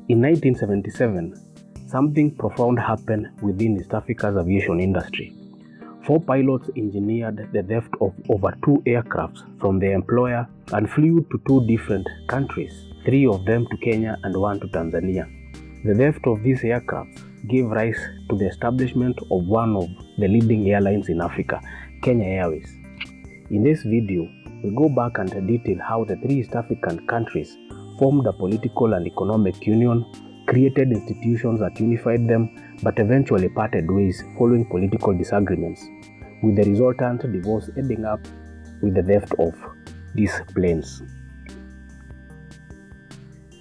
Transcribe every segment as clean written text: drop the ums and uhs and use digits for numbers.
In 1977, something profound happened within East Africa's aviation industry. 4 pilots engineered the theft of over 2 aircrafts from their employer and flew to 2 different countries, 3 of them to Kenya and 1 to Tanzania. The theft of these aircrafts gave rise to the establishment of one of the leading airlines in Africa, Kenya Airways. In this video, we go back and detail how the 3 East African countries formed a political and economic union, created institutions that unified them, but eventually parted ways following political disagreements, with the resultant divorce ending up with the theft of these planes.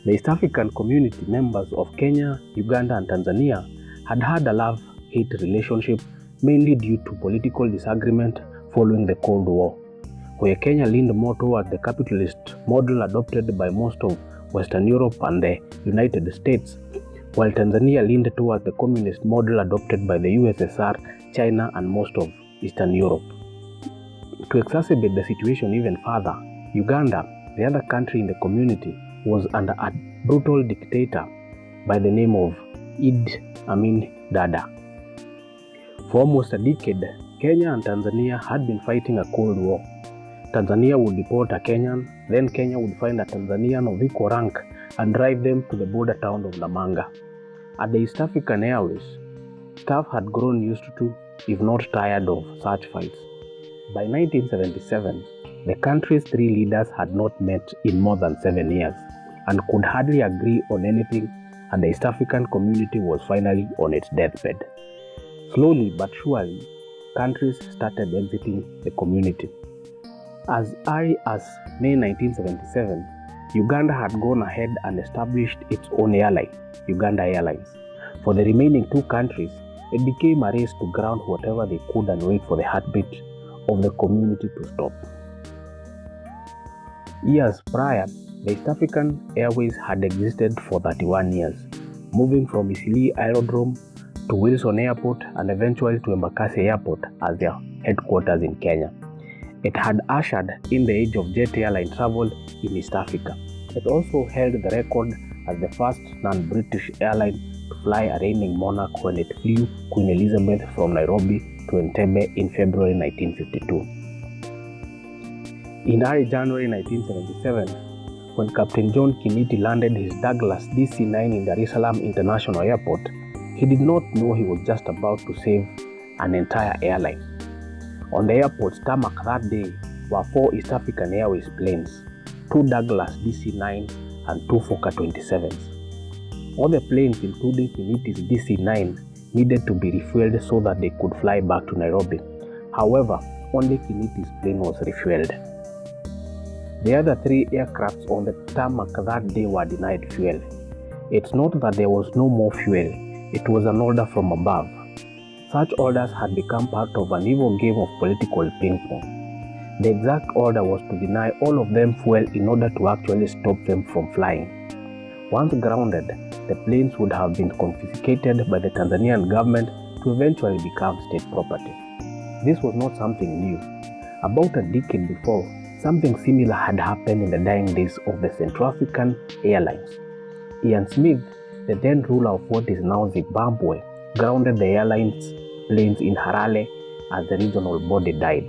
The East African community members of Kenya, Uganda and Tanzania had a love-hate relationship, mainly due to political disagreement following the Cold War, where Kenya leaned more towards the capitalist model adopted by most of Western Europe and the United States, while Tanzania leaned towards the communist model adopted by the USSR, China and most of Eastern Europe. To exacerbate the situation even further, Uganda, the other country in the community, was under a brutal dictator by the name of Idi Amin Dada. For almost a decade, Kenya and Tanzania had been fighting a Cold War. Tanzania would deport a Kenyan, then Kenya would find a Tanzanian of equal rank and drive them to the border town of Namanga. At the East African Airways, staff had grown used to, if not tired of, such fights. By 1977, the country's 3 leaders had not met in more than 7 years and could hardly agree on anything, and the East African community was finally on its deathbed. Slowly but surely, countries started exiting the community. As early as May 1977, Uganda had gone ahead and established its own airline, Uganda Airlines. For the remaining 2 countries, it became a race to ground whatever they could and wait for the heartbeat of the community to stop. Years prior, the East African Airways had existed for 31 years, moving from Isili Aerodrome to Wilson Airport and eventually to Embakasi Airport as their headquarters in Kenya. It had ushered in the age of jet airline travel in East Africa. It also held the record as the first non-British airline to fly a reigning monarch when it flew Queen Elizabeth from Nairobi to Entebbe in February 1952. In early January 1977, when Captain John Kiniti landed his Douglas DC-9 in Dar es Salaam International Airport, he did not know he was just about to save an entire airline. On the airport's tarmac that day were 4 East African Airways planes, 2 Douglas DC-9s and 2 Fokker 27s. All the planes, including Kiniti's DC-9, needed to be refueled so that they could fly back to Nairobi. However, only Kiniti's plane was refueled. The other 3 aircrafts on the tarmac that day were denied fuel. It's not that there was no more fuel, it was an order from above. Such orders had become part of an evil game of political ping-pong. The exact order was to deny all of them fuel in order to actually stop them from flying. Once grounded, the planes would have been confiscated by the Tanzanian government to eventually become state property. This was not something new. About a decade before, something similar had happened in the dying days of the Central African Airlines. Ian Smith, the then ruler of what is now Zimbabwe, grounded the airline's planes in Harare as the regional body died.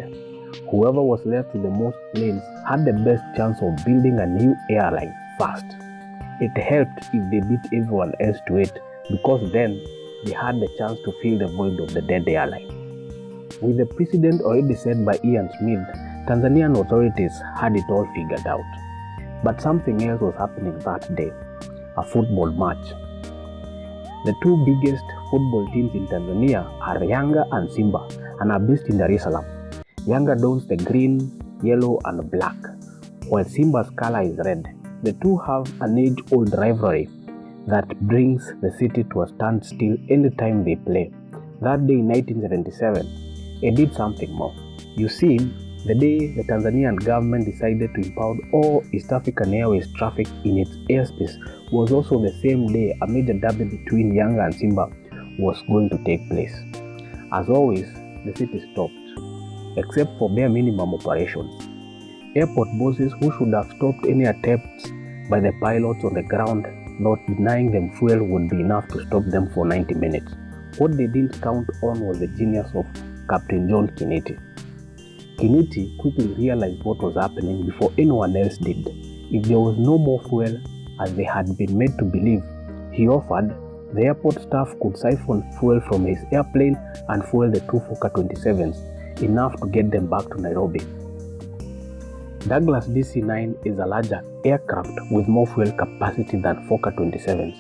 Whoever was left with the most planes had the best chance of building a new airline fast. It helped if they beat everyone else to it, because then they had the chance to fill the void of the dead airline. With the precedent already set by Ian Smith, Tanzanian authorities had it all figured out. But something else was happening that day, a football match. The 2 biggest football teams in Tanzania are Yanga and Simba and are based in Dar es Salaam. Yanga dons the green, yellow and black, while Simba's color is red. The 2 have an age-old rivalry that brings the city to a standstill anytime they play. That day in 1977, it did something more. You see, the day the Tanzanian government decided to impound all East African Airways traffic in its airspace was also the same day a major derby between Yanga and Simba was going to take place. As always, the city stopped, except for bare minimum operations. Airport bosses who should have stopped any attempts by the pilots on the ground thought denying them fuel would be enough to stop them for 90 minutes. What they didn't count on was the genius of Captain John Kiniti. Kiniti quickly realized what was happening before anyone else did. If there was no more fuel, as they had been made to believe, he offered the airport staff could siphon fuel from his airplane and fuel the two Fokker 27s, enough to get them back to Nairobi. Douglas DC-9 is a larger aircraft with more fuel capacity than Fokker 27s.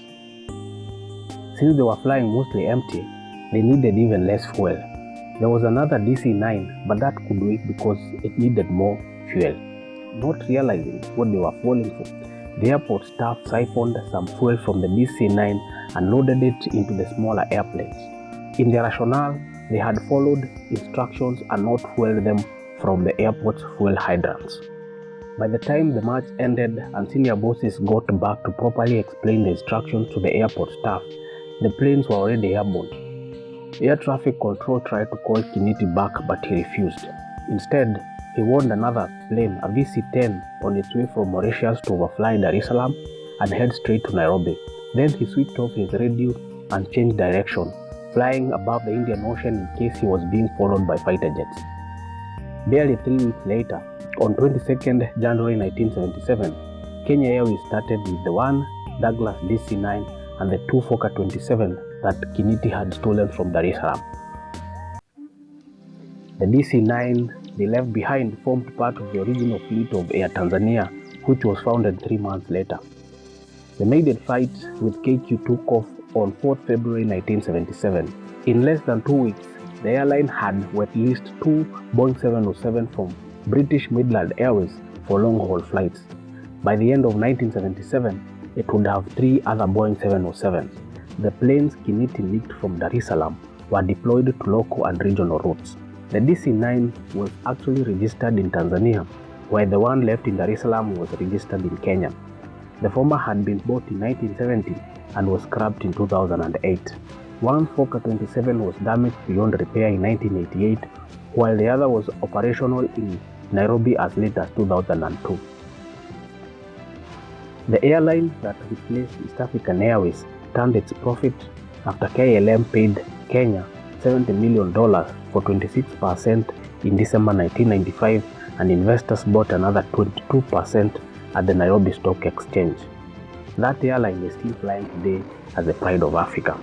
Since they were flying mostly empty, they needed even less fuel. There was another DC-9, but that could wait because it needed more fuel. Not realizing what they were falling for, the airport staff siphoned some fuel from the DC-9 and loaded it into the smaller airplanes. In their rationale, they had followed instructions and not fueled them from the airport's fuel hydrants. By the time the march ended and senior bosses got back to properly explain the instructions to the airport staff, the planes were already airborne. Air traffic control tried to call Kiniti back, but he refused. Instead, he warned another plane, a VC-10, on its way from Mauritius to overfly Dar es Salaam and head straight to Nairobi. Then he switched off his radio and changed direction, flying above the Indian Ocean in case he was being followed by fighter jets. Barely 3 weeks later, on 22nd January 1977, Kenya Airways started with the one Douglas DC-9 and the two Fokker 27 that Kiniti had stolen from Dar es Salaam. The DC-9 they left behind formed part of the original fleet of Air Tanzania, which was founded 3 months later. The maiden flight with KQ took off on 4th February 1977. In less than 2 weeks, the airline had wet leased 2 Boeing 707 from British Midland Airways for long-haul flights. By the end of 1977, it would have 3 other Boeing 707s. The planes Kiniti nicked from Dar es Salaam were deployed to local and regional routes. The DC-9 was actually registered in Tanzania, while the one left in Dar es Salaam was registered in Kenya. The former had been bought in 1970 and was scrapped in 2008. One Fokker 27 was damaged beyond repair in 1988, while the other was operational in Nairobi as late as 2002. The airline that replaced East African Airways turned its profit after KLM paid Kenya $70 million for 26% in December 1995, and investors bought another 22% at the Nairobi Stock Exchange. That airline is still flying today as a pride of Africa.